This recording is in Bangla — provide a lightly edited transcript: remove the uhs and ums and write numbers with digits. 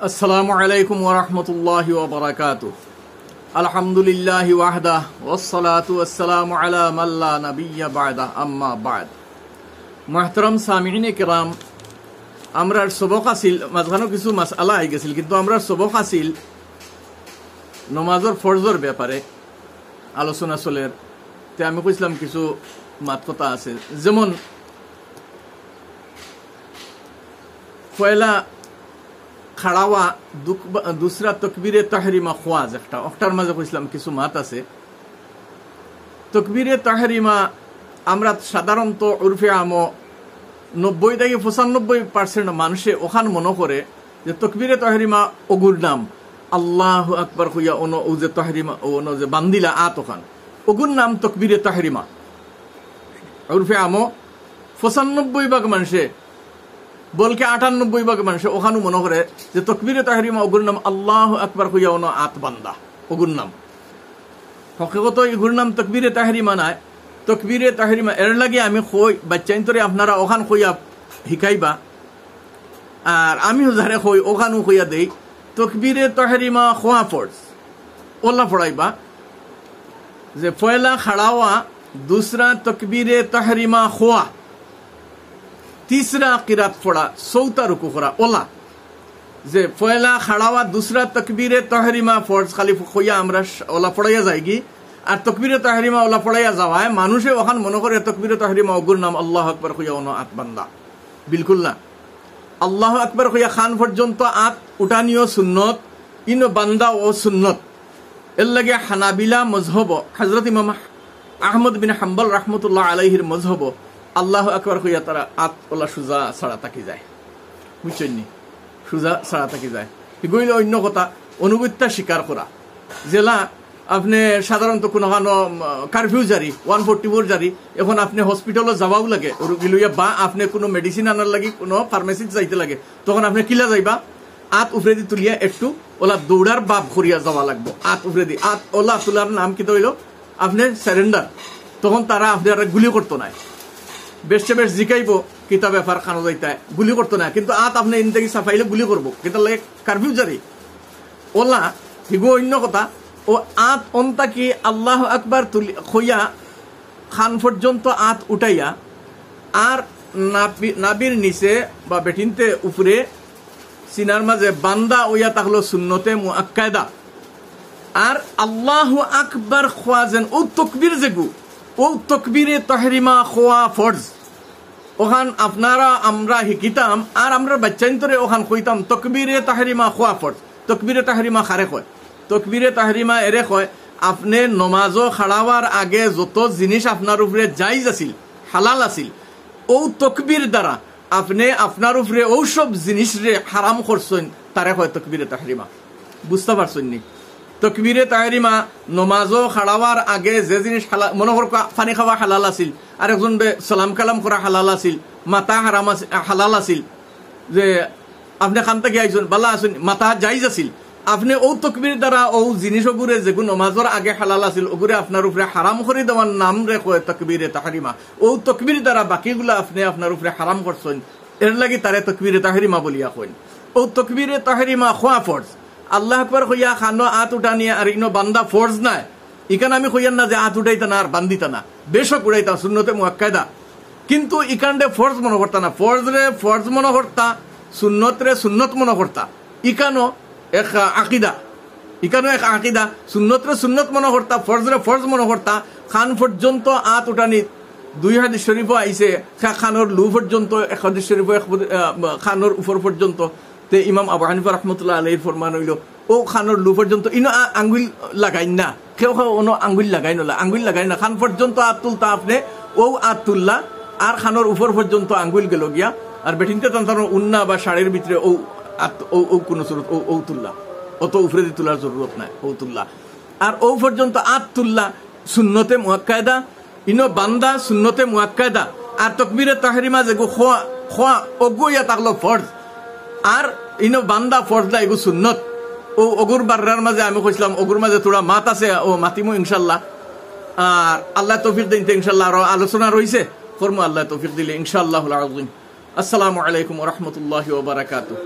আসসালামু আলাইকুম ওয়া রাহমাতুল্লাহি ওয়া বারাকাতুহু। আলহামদুলিল্লাহি ওয়াহদাহু ওয়াসসালাতু ওয়াসসালামু আলা মান লা নাবিয়্যা বা'দা, আম্মা বা'দ। মুহতারাম সামিঈন কিরাম, আমরার সবক আছিল, মাঝখানে কিছু মাসআলা আই গেছিল, কিন্তু আমরার সবক আছিল নমাজের ফরজের ব্যাপারে আলোচনা চলের। তে আমি কইছিলাম কিছু মাত কথা আছে, যেমন পয়লা খাড়াওয়া, দুসরা তকবীরে তাহরিমা খোয়াজ, একটার মাঝে কইছিলাম কিছু মাত আছে। তকবীরে তাহরিমা আমরা সাধারণত উরফে আমো 90 থেকে 95% মানুষে ওখান মনে করে যে তকবীরে তাহরিমা অগুর নাম আল্লাহু আকবার হইয়া অন ও যে তাহরিমা অন যে বান্দিলা আত ওখান অগুর নাম তকবীরে তাহরিমা। উরফে আমো 95% মানুষে বলকে 98% মানুষ ওখানে মনে করে যে তকবীরে তাহরিমা ওগুর নাম আল্লাহু আকবার হইয়া অন আত বান্দা ওগুর নাম। হকিকত এগুর নাম তকবীরে তাহরিমা নাই। তকবীরে তাহরিমা এর লাগে আমি কই বাচ্চাইন্তরে আপনারা ওখান কইয়া শিকাইবা, আর আমিও যারে কই ওখানও কইয়া দেই তকবীরে তাহরিমা খোয়া ফরজ ওলা পড়াইবা যে পয়লা খাড়াওয়া, দুসরা তকবীরে তাহরিমা খোয়া, तीसरा किरात पड़ा, चौथा रुकू करा ओला जे पहला खड़ावा, दूसरा तकबीरे तहरीमा फर्ज खाली खोया আমরা ওলা পড়াইয়া যায়গি, আর তকবীরে তাহরিমা ওলা পড়াইয়া যাওয়ায় মানুষে ওখান মনে করে তকবীরে তাহরিমা ওগুর নাম আল্লাহু আকবার কইয়া অন আত বান্দা। বিলকুল না। আল্লাহু আকবার কইয়া খান পর্যন্ত আত উঠানিও সুন্নত, ইনো বান্দা ও সুন্নত। এর লাগে হানাবিলা মযহব, হযরত ইমাম আহমদ বিন হাম্বল রাহমাতুল্লাহ আলাইহির মযহব আল্লাহু আকবার কইয়া তারা আত ওলা সুজা ছাড়া থাকি যায়, বুঝছেন নি? সুজা ছাড়া থাকি যায়। এগুলো অন্য কথা, অনুভূতিটা স্বীকার করা। জেলা আপনি সাধারণত কোনো কারফিউ জারি 144 জারি, এখন আপনি হসপিটালে যাওয়াও লাগে রোগী লইয়া, বা আপনি কোনো মেডিসিন আনার লাগে কোনো ফার্মেসিত যাইতে লাগে, তখন আপনি কিলা যাইবা আত উপরে দি তুলিয়া একটু ওলা দৌড়ার বাপ করিয়া যাওয়া লাগবো। আত উপরে দি আত ওলা তোলার নাম কি হইল আপনি সারেন্ডার। তখন তারা আপনার গুলি করতো না, বেশে বেশ জিকাইব কিতা ব্যাপার খানো যাইতে, গুলি করতো না, কিন্তু আত আপনি ইন থেকে সাফাইলে গুলি করবো, কিতা লাগে কারফিউ জারি ওলা। হিগো অন্য কথা, ও আত অন্তা কি আল্লাহ আকবার তুলি খইয়া খান পর্যন্ত আত উঠাইয়া, আর নাবির নিচে বা বেটিনতে উপরে সিনার মাঝে বান্দা ওইয়া তাহলো সুন্নতে মুআক্কাদা। আর আল্লাহ আকবার খোয়াজেন ও তকবীর যেগু ও তকবীরে তাহরিমা খোয়া ফরজ। ওখান আপনারা আমরা শিকিতাম, আর আমরা বাচ্চাইন্তরে ওখান কইতাম তকবীরে তাহরিমা খোয়া ফরজ। তকবীরে তাহরিমা খারে কয়, তকবীরে তাহরিমা এরে কয় আপনি নমাজও খাড়াবার আগে যত জিনিস আপনার উপরে জায়েজ আছিল, হালাল আছিল, ও তকবীর দ্বারা আপনি আপনার উপরে ও সব জিনিস রে হারাম করছেন, তারে কয় তকবীরে তাহরিমা। বুঝতে পারছেন নি? তকবীরে তাহরিমা নমাজও খাড়াবার আগে যে জিনিস মনে কর পানি খাওয়া হালাল আছিল, আর একজন সালাম কালাম করা হালাল আছিল, মাথা হারাম হালাল আছিল, যে আপনি খান থেকে আইসুন বালা আসুন মাথা জায়েজ আছিল, আপনি ও তকবীর দ্বারা ও জিনিস ওগুরে যেগুলো নমাজের আগে হালাল আছিল ওগুরে আপনার উপরে হারাম করে দেওয়ার নাম রে কয় তকবীরে তাহরিমা। ও তকবীর দ্বারা বাকিগুলা আপনি আপনার উপরে হারাম করছেন, এর লাগি তারে তকবীরে তাহরিমা বলিয়া কইন। ও তকবীরে তাহরিমা খোয়া ফরজ। আল্লাহ আকবার কইয়া খানো আত উঠানিয়া আর ইনো বান্দা ফরজ নাই, ইখান আমি কইয়ান না যে আত উঠাইতা না আর বান্দিতা না, বেশক উঠাইতা সুন্নতে মুআক্কাদা, কিন্তু ইখানডে ফরজ মনে করতা না, ফরজ রে ফরজ মনে করতা, সুন্নত রে সুন্নত মনে করতা। ইকানো এক আকিদা, ইকানো এক আকিদা, সুন্নত রে সুন্নত মনে করতা, ফরজ রে ফরজ মনে করতা। খান পর্যন্ত আত উঠানি 2 হাদিস শরীফ আইছে, খানোর লু পর্যন্ত 1 হাদিস শরীফ, খানোর উপর পর্যন্ত। তে ইমাম আবু হানিফা রাহমাতুল্লাহ আলাইহির ফরমান হইল ও খানোর লু পর্যন্ত ইনো আঙ্গুল লাগাই না, কেউ অন্য আঙ্গুল লাগাই না, আঙ্গুল লাগাই না, খান পর্যন্ত আত তুলতা আপনি, ও আত তুললা, আর খানোর উপর পর্যন্ত আঙ্গুল গেল গিয়া, আর বেটিনতে তার উন্না বা শাড়ির ভিতরে ও ও কোন সুরত ও তুল্লা, অত উপরে দিয়ে তোলার জরুরত নাই, ও তুল্লা, আর ও পর্যন্ত আত তুল্লা সুন্নতে মুআক্কাদা, ইনো বান্দা সুন্নতে মুআক্কাদা। আর তাকবীরে তাহরিমা যেগু খোয়া খোয়া ওগুয়া তাকলো ফরজ, আর ইনো বান্দা ফরজ লা এগু সুন্নত। ও অগুর বাররার মাঝে আমি কইছিলাম অগুর মাঝে তোরা মাত আছে, ও মাতিমু ইনশাআল্লাহ, আর আল্লাহ তৌফিক দিন ইনশাআল্লাহ আরো আলোচনা রইছে করমু, আল্লাহ তৌফিক দিলে ইনশাআল্লাহুল আযীম। আসসালামু আলাইকুম ওয়া রাহমাতুল্লাহি ওয়া বারাকাতুহু।